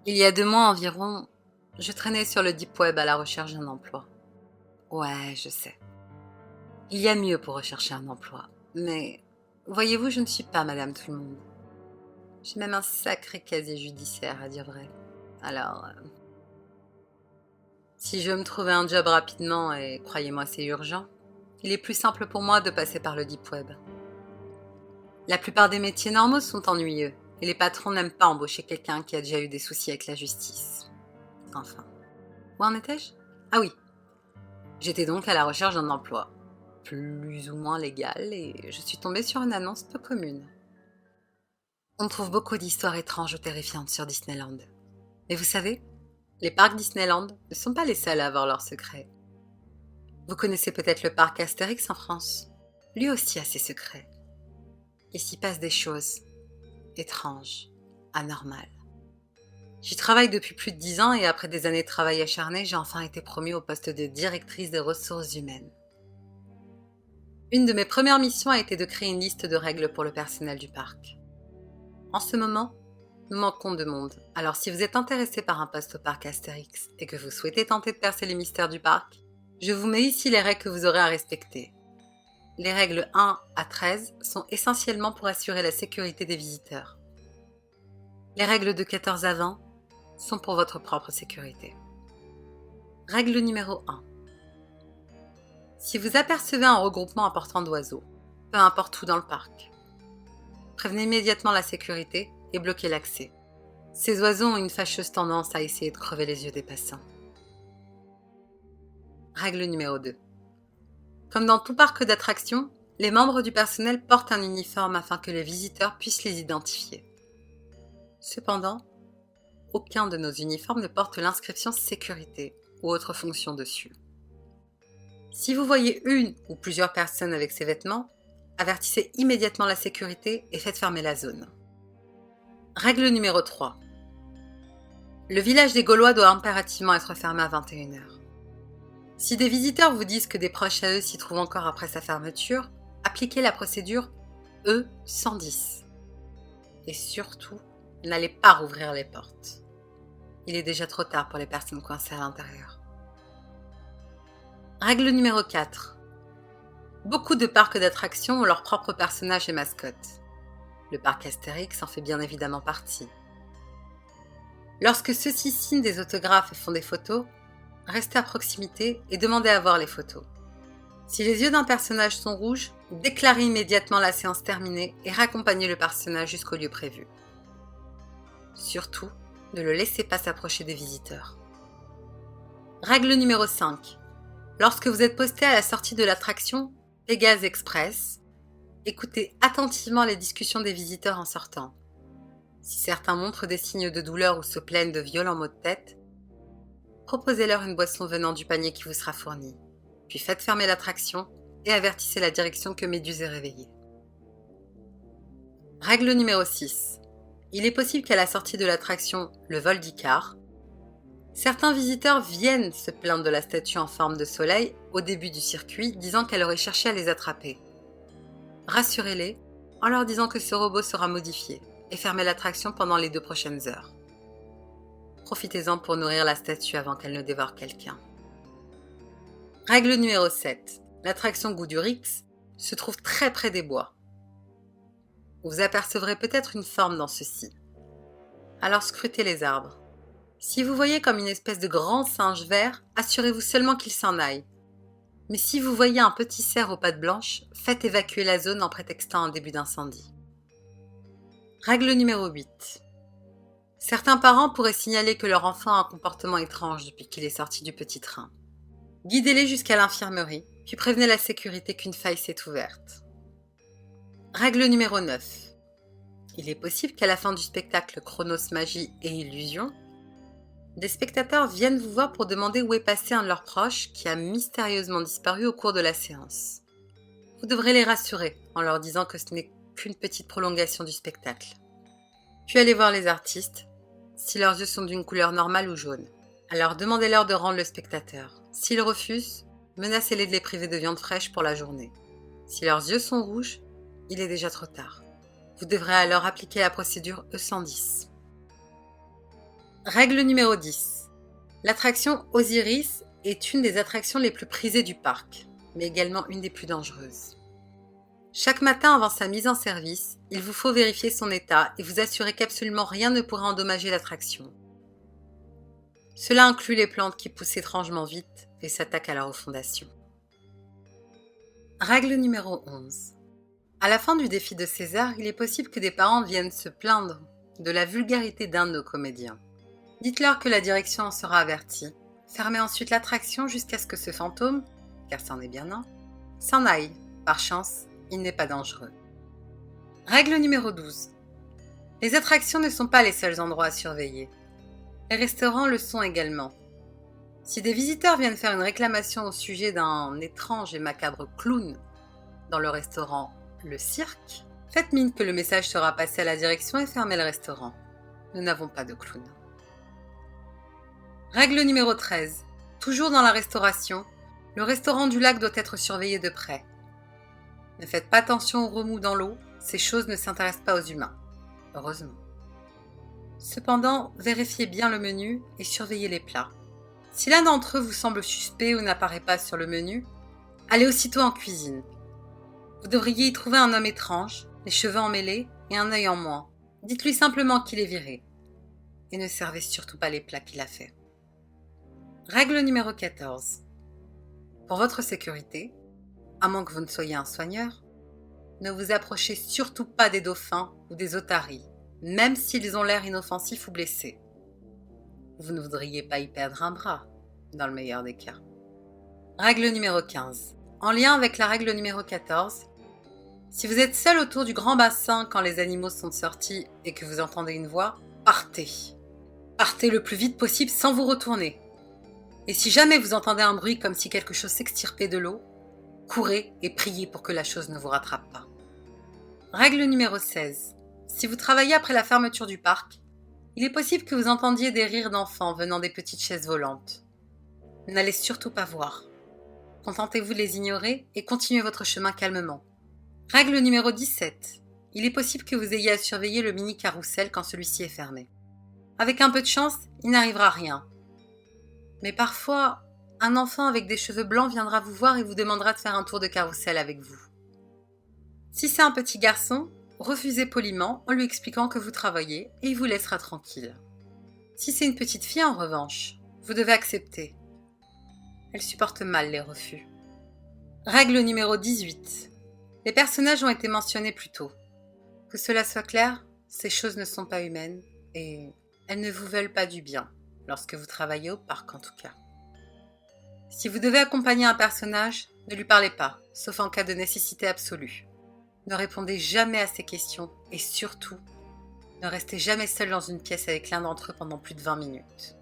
Il y a 2 mois environ, je traînais sur le Deep Web à la recherche d'un emploi. Ouais, je sais. Il y a mieux pour rechercher un emploi. Mais, voyez-vous, je ne suis pas Madame Tout-le-Monde. J'ai même un sacré casier judiciaire, à dire vrai. Alors, si je veux me trouver un job rapidement, et croyez-moi, c'est urgent, il est plus simple pour moi de passer par le Deep Web. La plupart des métiers normaux sont ennuyeux, et les patrons n'aiment pas embaucher quelqu'un qui a déjà eu des soucis avec la justice. Enfin. Où en étais-je ? Ah oui. J'étais donc à la recherche d'un emploi, plus ou moins légal, et je suis tombée sur une annonce peu commune. On trouve beaucoup d'histoires étranges ou terrifiantes sur Disneyland. Mais vous savez, les parcs Disneyland ne sont pas les seuls à avoir leurs secrets. Vous connaissez peut-être le parc Astérix en France. Lui aussi a ses secrets. Il s'y passe des choses étranges, anormales. J'y travaille depuis plus de 10 ans et après des années de travail acharné, j'ai enfin été promue au poste de directrice des ressources humaines. Une de mes premières missions a été de créer une liste de règles pour le personnel du parc. En ce moment, nous manquons de monde, alors si vous êtes intéressé par un poste au parc Astérix et que vous souhaitez tenter de percer les mystères du parc, je vous mets ici les règles que vous aurez à respecter. Les règles 1 à 13 sont essentiellement pour assurer la sécurité des visiteurs. Les règles de 14 à 20 sont pour votre propre sécurité. Règle numéro 1. Si vous apercevez un regroupement important d'oiseaux, peu importe où dans le parc, prévenez immédiatement la sécurité et bloquez l'accès. Ces oiseaux ont une fâcheuse tendance à essayer de crever les yeux des passants. Règle numéro 2. Comme dans tout parc d'attractions, les membres du personnel portent un uniforme afin que les visiteurs puissent les identifier. Cependant, aucun de nos uniformes ne porte l'inscription sécurité ou autre fonction dessus. Si vous voyez une ou plusieurs personnes avec ces vêtements, avertissez immédiatement la sécurité et faites fermer la zone. Règle numéro 3. Le village des Gaulois doit impérativement être fermé à 21h. Si des visiteurs vous disent que des proches à eux s'y trouvent encore après sa fermeture, appliquez la procédure E110. Et surtout, n'allez pas rouvrir les portes. Il est déjà trop tard pour les personnes coincées à l'intérieur. Règle numéro 4. Beaucoup de parcs d'attractions ont leurs propres personnages et mascottes. Le parc Astérix en fait bien évidemment partie. Lorsque ceux-ci signent des autographes et font des photos, restez à proximité et demandez à voir les photos. Si les yeux d'un personnage sont rouges, déclarez immédiatement la séance terminée et raccompagnez le personnage jusqu'au lieu prévu. Surtout, ne le laissez pas s'approcher des visiteurs. Règle numéro 5. Lorsque vous êtes posté à la sortie de l'attraction Pégase Express, écoutez attentivement les discussions des visiteurs en sortant. Si certains montrent des signes de douleur ou se plaignent de violents maux de tête, proposez-leur une boisson venant du panier qui vous sera fourni, puis faites fermer l'attraction et avertissez la direction que Méduse est réveillée. Règle numéro 6. Il est possible qu'à la sortie de l'attraction Le Vol d'Icare, certains visiteurs viennent se plaindre de la statue en forme de soleil au début du circuit, disant qu'elle aurait cherché à les attraper. Rassurez-les en leur disant que ce robot sera modifié et fermez l'attraction pendant les 2 prochaines heures. Profitez-en pour nourrir la statue avant qu'elle ne dévore quelqu'un. Règle numéro 7. L'attraction Goût du Rix se trouve très près des bois. Vous apercevrez peut-être une forme dans ceux-ci. Alors scrutez les arbres. Si vous voyez comme une espèce de grand singe vert, assurez-vous seulement qu'il s'en aille. Mais si vous voyez un petit cerf aux pattes blanches, faites évacuer la zone en prétextant un début d'incendie. Règle numéro 8. Certains parents pourraient signaler que leur enfant a un comportement étrange depuis qu'il est sorti du petit train. Guidez-les jusqu'à l'infirmerie, puis prévenez la sécurité qu'une faille s'est ouverte. Règle numéro 9. Il est possible qu'à la fin du spectacle Chronos Magie et Illusion, des spectateurs viennent vous voir pour demander où est passé un de leurs proches qui a mystérieusement disparu au cours de la séance. Vous devrez les rassurer en leur disant que ce n'est qu'une petite prolongation du spectacle. Puis allez voir les artistes, si leurs yeux sont d'une couleur normale ou jaune. Alors demandez-leur de rendre le spectateur. S'ils refusent, menacez-les de les priver de viande fraîche pour la journée. Si leurs yeux sont rouges, il est déjà trop tard. Vous devrez alors appliquer la procédure E110. Règle numéro 10. L'attraction Osiris est une des attractions les plus prisées du parc, mais également une des plus dangereuses. Chaque matin avant sa mise en service, il vous faut vérifier son état et vous assurer qu'absolument rien ne pourra endommager l'attraction. Cela inclut les plantes qui poussent étrangement vite et s'attaquent à la refondation. Règle numéro 11. À la fin du défi de César, il est possible que des parents viennent se plaindre de la vulgarité d'un de nos comédiens. Dites-leur que la direction en sera avertie. Fermez ensuite l'attraction jusqu'à ce que ce fantôme, car c'en est bien un, s'en aille. Par chance, il n'est pas dangereux. Règle numéro 12. Les attractions ne sont pas les seuls endroits à surveiller. Les restaurants le sont également. Si des visiteurs viennent faire une réclamation au sujet d'un étrange et macabre clown dans le restaurant Le Cirque, faites mine que le message sera passé à la direction et fermez le restaurant. Nous n'avons pas de clown. Règle numéro 13. Toujours dans la restauration, le restaurant du lac doit être surveillé de près. Ne faites pas attention aux remous dans l'eau, ces choses ne s'intéressent pas aux humains. Heureusement. Cependant, vérifiez bien le menu et surveillez les plats. Si l'un d'entre eux vous semble suspect ou n'apparaît pas sur le menu, allez aussitôt en cuisine. Vous devriez y trouver un homme étrange, les cheveux emmêlés et un œil en moins. Dites-lui simplement qu'il est viré. Et ne servez surtout pas les plats qu'il a faits. Règle numéro 14. Pour votre sécurité, à moins que vous ne soyez un soigneur, ne vous approchez surtout pas des dauphins ou des otaries, même s'ils ont l'air inoffensifs ou blessés. Vous ne voudriez pas y perdre un bras, dans le meilleur des cas. Règle numéro 15. En lien avec la règle numéro 14, si vous êtes seul autour du grand bassin quand les animaux sont sortis et que vous entendez une voix, partez. Partez le plus vite possible sans vous retourner. Et si jamais vous entendez un bruit comme si quelque chose s'extirpait de l'eau, courez et priez pour que la chose ne vous rattrape pas. Règle numéro 16. Si vous travaillez après la fermeture du parc, il est possible que vous entendiez des rires d'enfants venant des petites chaises volantes. N'allez surtout pas voir. Contentez-vous de les ignorer et continuez votre chemin calmement. Règle numéro 17. Il est possible que vous ayez à surveiller le mini carrousel quand celui-ci est fermé. Avec un peu de chance, il n'arrivera rien. Mais parfois, un enfant avec des cheveux blancs viendra vous voir et vous demandera de faire un tour de carrousel avec vous. Si c'est un petit garçon, refusez poliment en lui expliquant que vous travaillez et il vous laissera tranquille. Si c'est une petite fille en revanche, vous devez accepter. Elle supporte mal les refus. Règle numéro 18. Les personnages ont été mentionnés plus tôt. Que cela soit clair, ces choses ne sont pas humaines et elles ne vous veulent pas du bien, lorsque vous travaillez au parc en tout cas. Si vous devez accompagner un personnage, ne lui parlez pas, sauf en cas de nécessité absolue. Ne répondez jamais à ses questions et surtout, ne restez jamais seul dans une pièce avec l'un d'entre eux pendant plus de 20 minutes.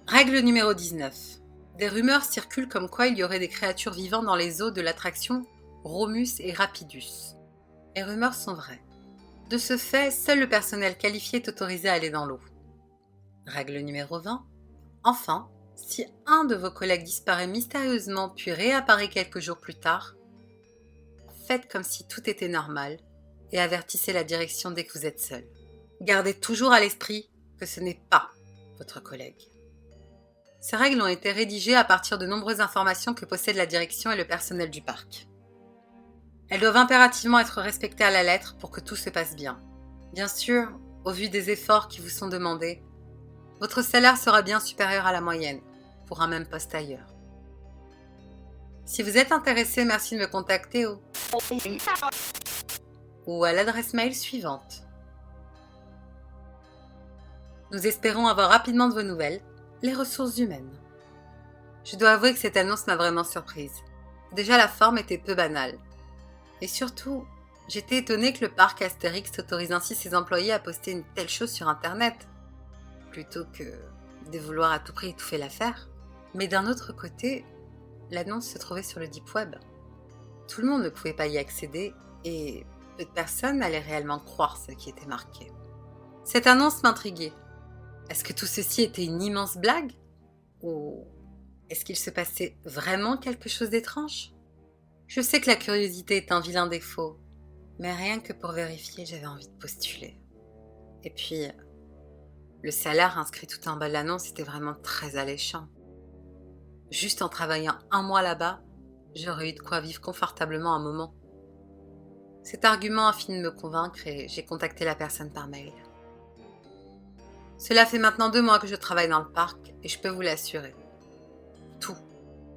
Règle numéro 19. Des rumeurs circulent comme quoi il y aurait des créatures vivantes dans les eaux de l'attraction Romus et Rapidus. Les rumeurs sont vraies. De ce fait, seul le personnel qualifié est autorisé à aller dans l'eau. Règle numéro 20. Enfin, si un de vos collègues disparaît mystérieusement puis réapparaît quelques jours plus tard, faites comme si tout était normal et avertissez la direction dès que vous êtes seul. Gardez toujours à l'esprit que ce n'est pas votre collègue. Ces règles ont été rédigées à partir de nombreuses informations que possède la direction et le personnel du parc. Elles doivent impérativement être respectées à la lettre pour que tout se passe bien. Bien sûr, au vu des efforts qui vous sont demandés, votre salaire sera bien supérieur à la moyenne, pour un même poste ailleurs. Si vous êtes intéressé, merci de me contacter ou à l'adresse mail suivante. Nous espérons avoir rapidement de vos nouvelles, les ressources humaines. Je dois avouer que cette annonce m'a vraiment surprise. Déjà, la forme était peu banale. Et surtout, j'étais étonnée que le parc Astérix autorise ainsi ses employés à poster une telle chose sur Internet, plutôt que de vouloir à tout prix étouffer l'affaire. Mais d'un autre côté, l'annonce se trouvait sur le Deep Web. Tout le monde ne pouvait pas y accéder et peu de personnes allaient réellement croire ce qui était marqué. Cette annonce m'intriguait. Est-ce que tout ceci était une immense blague? Ou est-ce qu'il se passait vraiment quelque chose d'étrange? Je sais que la curiosité est un vilain défaut, mais rien que pour vérifier, j'avais envie de postuler. Et puis, Le salaire inscrit tout en bas de l'annonce était vraiment très alléchant. Juste en travaillant 1 mois là-bas, j'aurais eu de quoi vivre confortablement un moment. Cet argument a fini de me convaincre et j'ai contacté la personne par mail. Cela fait maintenant 2 mois que je travaille dans le parc et je peux vous l'assurer. Tout,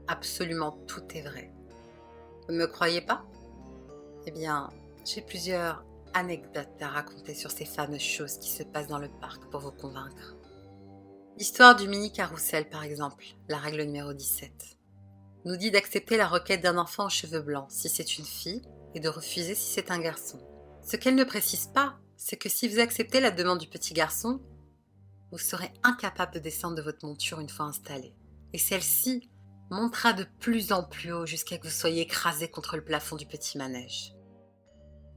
absolument tout est vrai. Vous ne me croyez pas? Eh bien, j'ai plusieurs anecdotes à raconter sur ces fameuses choses qui se passent dans le parc pour vous convaincre. L'histoire du mini carrousel, par exemple, la règle numéro 17, nous dit d'accepter la requête d'un enfant aux cheveux blancs si c'est une fille et de refuser si c'est un garçon. Ce qu'elle ne précise pas, c'est que si vous acceptez la demande du petit garçon, vous serez incapable de descendre de votre monture une fois installée. Et celle-ci montera de plus en plus haut jusqu'à que vous soyez écrasé contre le plafond du petit manège.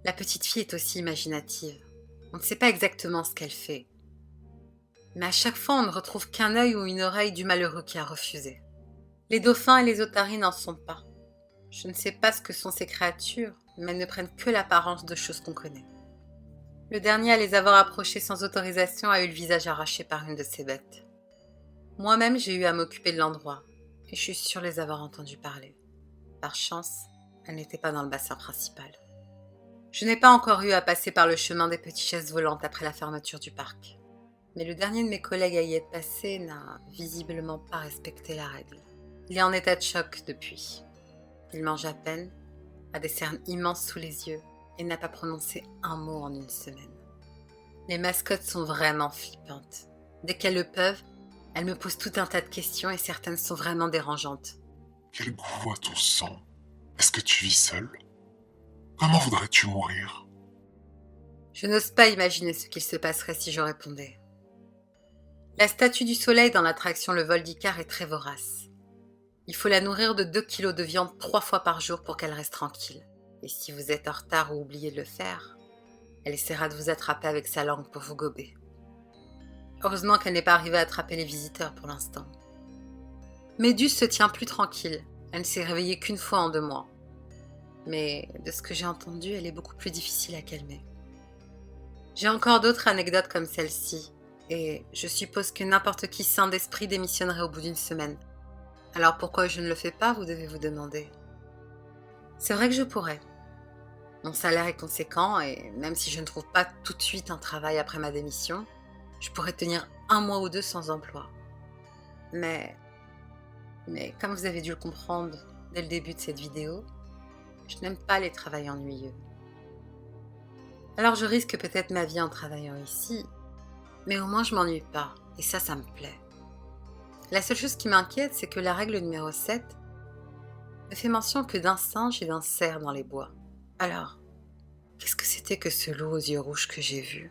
La petite fille est aussi imaginative. On ne sait pas exactement ce qu'elle fait. Mais à chaque fois, on ne retrouve qu'un œil ou une oreille du malheureux qui a refusé. Les dauphins et les otaries n'en sont pas. Je ne sais pas ce que sont ces créatures, mais elles ne prennent que l'apparence de choses qu'on connaît. Le dernier à les avoir approchées sans autorisation a eu le visage arraché par une de ces bêtes. Moi-même, j'ai eu à m'occuper de l'endroit, et je suis sûre les avoir entendues parler. Par chance, elles n'étaient pas dans le bassin principal. Je n'ai pas encore eu à passer par le chemin des petites chaises volantes après la fermeture du parc. Mais le dernier de mes collègues à y être passé n'a visiblement pas respecté la règle. Il est en état de choc depuis. Il mange à peine, a des cernes immenses sous les yeux et n'a pas prononcé un mot en une semaine. Les mascottes sont vraiment flippantes. Dès qu'elles le peuvent, elles me posent tout un tas de questions et certaines sont vraiment dérangeantes. Quel goût a ton sang? Est-ce que tu vis seul? Comment voudrais-tu mourir? Je n'ose pas imaginer ce qu'il se passerait si je répondais. La statue du soleil dans l'attraction Le Vol d'Icare est très vorace. Il faut la nourrir de 2 kilos de viande 3 fois par jour pour qu'elle reste tranquille. Et si vous êtes en retard ou oubliez de le faire, elle essaiera de vous attraper avec sa langue pour vous gober. Heureusement qu'elle n'est pas arrivée à attraper les visiteurs pour l'instant. Méduse se tient plus tranquille. Elle ne s'est réveillée qu'une fois en 2 mois. Mais de ce que j'ai entendu, elle est beaucoup plus difficile à calmer. J'ai encore d'autres anecdotes comme celle-ci, et je suppose que n'importe qui sain d'esprit démissionnerait au bout d'une semaine. Alors pourquoi je ne le fais pas, vous devez vous demander. C'est vrai que je pourrais. Mon salaire est conséquent et même si je ne trouve pas tout de suite un travail après ma démission, je pourrais tenir 1 mois ou 2 sans emploi. Mais comme vous avez dû le comprendre dès le début de cette vidéo, je n'aime pas les travails ennuyeux. Alors je risque peut-être ma vie en travaillant ici, mais au moins je m'ennuie pas et ça me plaît. La seule chose qui m'inquiète, c'est que la règle numéro 7 ne fait mention que d'un singe et d'un cerf dans les bois. Alors, qu'est-ce que c'était que ce loup aux yeux rouges que j'ai vu ?